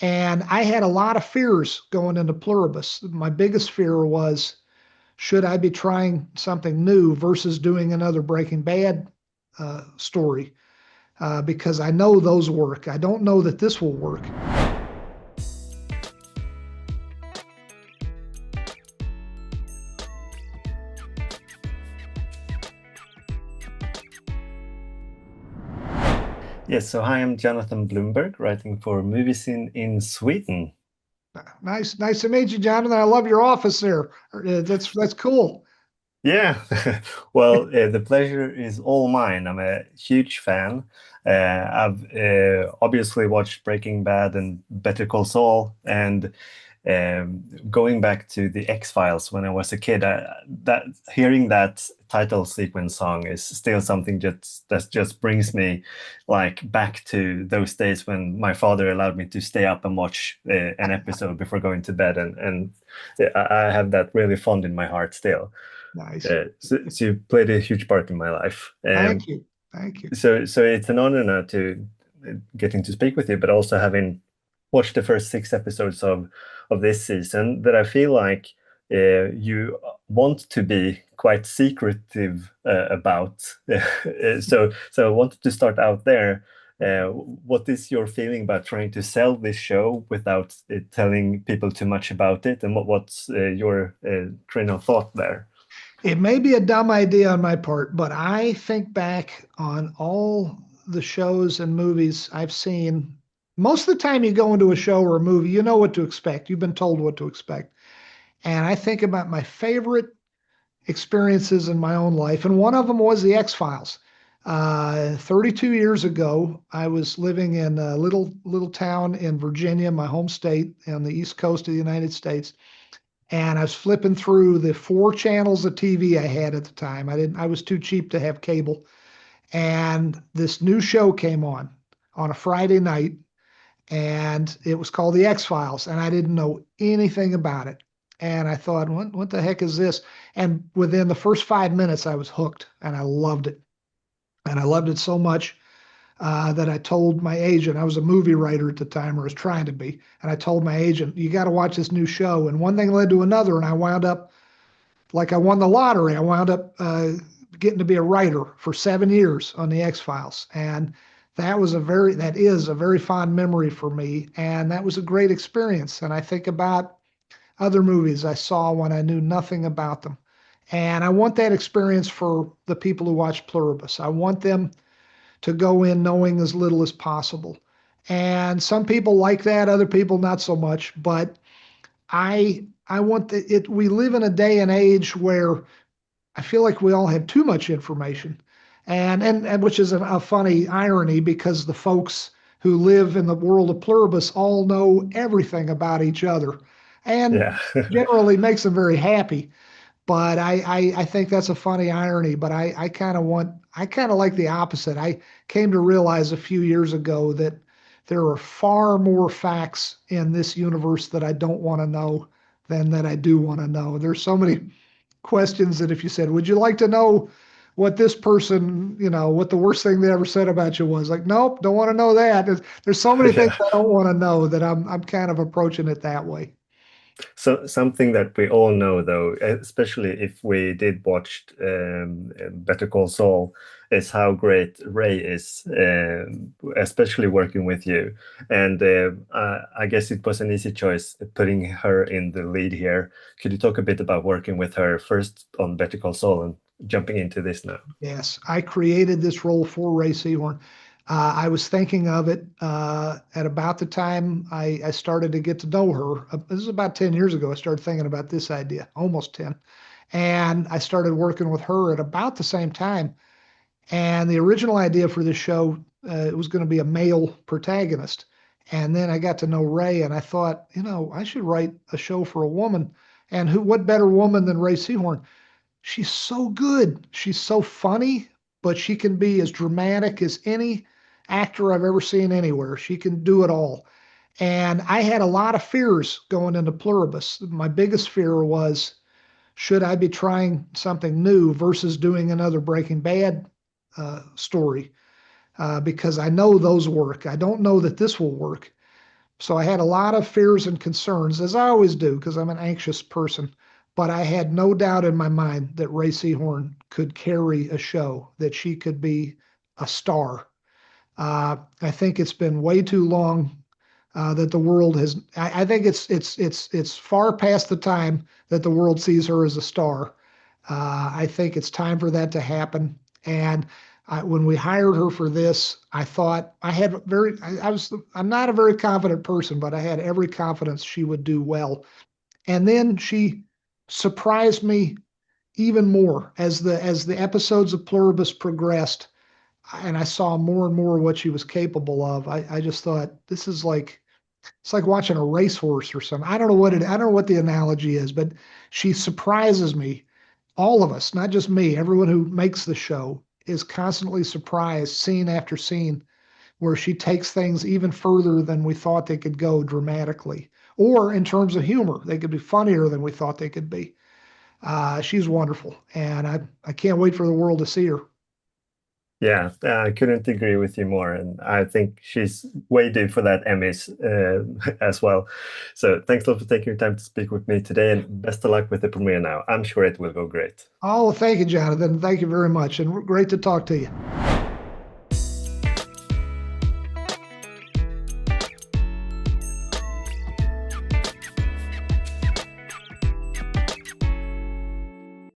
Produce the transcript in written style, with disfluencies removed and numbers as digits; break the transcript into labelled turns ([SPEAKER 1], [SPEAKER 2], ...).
[SPEAKER 1] And I had a lot of fears going into Pluribus. My biggest fear was, should I be trying something new versus doing another Breaking Bad story? Because I know those work. I don't know that this will work.
[SPEAKER 2] Yes, so hi, I'm Jonathan Bloomberg, writing for Movies in Sweden.
[SPEAKER 1] Nice to meet you, Jonathan. I love your office there. That's cool.
[SPEAKER 2] Yeah, well, the pleasure is all mine. I'm a huge fan. I've obviously watched Breaking Bad and Better Call Saul, and going back to the X-Files when I was a kid, that hearing that title sequence song is still something that just brings me like back to those days when my father allowed me to stay up and watch an episode before going to bed, and I have that really fond in my heart still.
[SPEAKER 1] Nice.
[SPEAKER 2] So you played a huge part in my life.
[SPEAKER 1] Thank you. Thank you.
[SPEAKER 2] So it's an honor now to getting to speak with you, but also having watched the first six episodes of this season, that I feel like you want to be quite secretive about. So I wanted to start out there. What is your feeling about trying to sell this show without telling people too much about it, and what's your train of thought there?
[SPEAKER 1] It may be a dumb idea on my part, but I think back on all the shows and movies I've seen. Most of the time, you go into a show or a movie, you know what to expect. You've been told what to expect. And I think about my favorite experiences in my own life, and one of them was the X-Files. 32 years ago, I was living in a little town in Virginia, my home state, on the East Coast of the United States, and I was flipping through the four channels of TV I had at the time. I was too cheap to have cable, and this new show came on a Friday night, and it was called The X-Files, and I didn't know anything about it. And I thought, what the heck is this? And within the first 5 minutes, I was hooked, and I loved it. And I loved it so much that I told my agent, I was a movie writer at the time, or was trying to be, and I told my agent, you got to watch this new show. And one thing led to another, and I wound up like I won the lottery. I wound up getting to be a writer for 7 years on the X Files, and that is a very fond memory for me, and that was a great experience. And I think about other movies I saw when I knew nothing about them, and I want that experience for the people who watch Pluribus. I want them to go in knowing as little as possible. And some people like that, other people not so much. But I want it. We live in a day and age where I feel like we all have too much information, and which is a funny irony because the folks who live in the world of Pluribus all know everything about each other, and
[SPEAKER 2] Yeah.
[SPEAKER 1] generally makes them very happy. But I think that's a funny irony. But I kind of like the opposite. I came to realize a few years ago that there are far more facts in this universe that I don't want to know than that I do want to know. There's so many questions that if you said, would you like to know what this person, what the worst thing they ever said about you was? Like, nope, don't want to know that. There's so many things
[SPEAKER 2] Yeah.
[SPEAKER 1] I don't want to know that I'm kind of approaching it that way.
[SPEAKER 2] So something that we all know, though, especially if we did watch Better Call Saul, is how great Ray is, especially working with you. And I guess it was an easy choice putting her in the lead here. Could you talk a bit about working with her first on Better Call Saul and jumping into this now?
[SPEAKER 1] Yes, I created this role for Ray Seehorn. I was thinking of it at about the time I started to get to know her. This is about 10 years ago. I started thinking about this idea, almost 10. And I started working with her at about the same time. And the original idea for this show, it was going to be a male protagonist. And then I got to know Ray, and I thought, I should write a show for a woman. And what better woman than Ray Seahorn? She's so good. She's so funny, but she can be as dramatic as any actor I've ever seen anywhere. She can do it all. And I had a lot of fears going into Pluribus. My biggest fear was, should I be trying something new versus doing another Breaking Bad story? Because I know those work. I don't know that this will work. So I had a lot of fears and concerns, as I always do, because I'm an anxious person. But I had no doubt in my mind that Rhea Seehorn could carry a show, that she could be a star. I think it's been way too long that the world has. I think it's far past the time that the world sees her as a star. I think it's time for that to happen. And when we hired her for this, I thought I had very. I'm not a very confident person, but I had every confidence she would do well. And then she surprised me even more as the episodes of Pluribus progressed, and I saw more and more what she was capable of. I just thought this is like it's like watching a racehorse or something. I don't know what the analogy is, but she surprises me. All of us, not just me, everyone who makes the show is constantly surprised scene after scene where she takes things even further than we thought they could go dramatically. Or in terms of humor, they could be funnier than we thought they could be. She's wonderful, and I can't wait for the world to see her.
[SPEAKER 2] Yeah, I couldn't agree with you more, and I think she's way due for that Emmys as well. So thanks a lot for taking your time to speak with me today, and best of luck with the premiere now. I'm sure it will go great.
[SPEAKER 1] Oh, thank you, Jonathan. Thank you very much, and great to talk to you.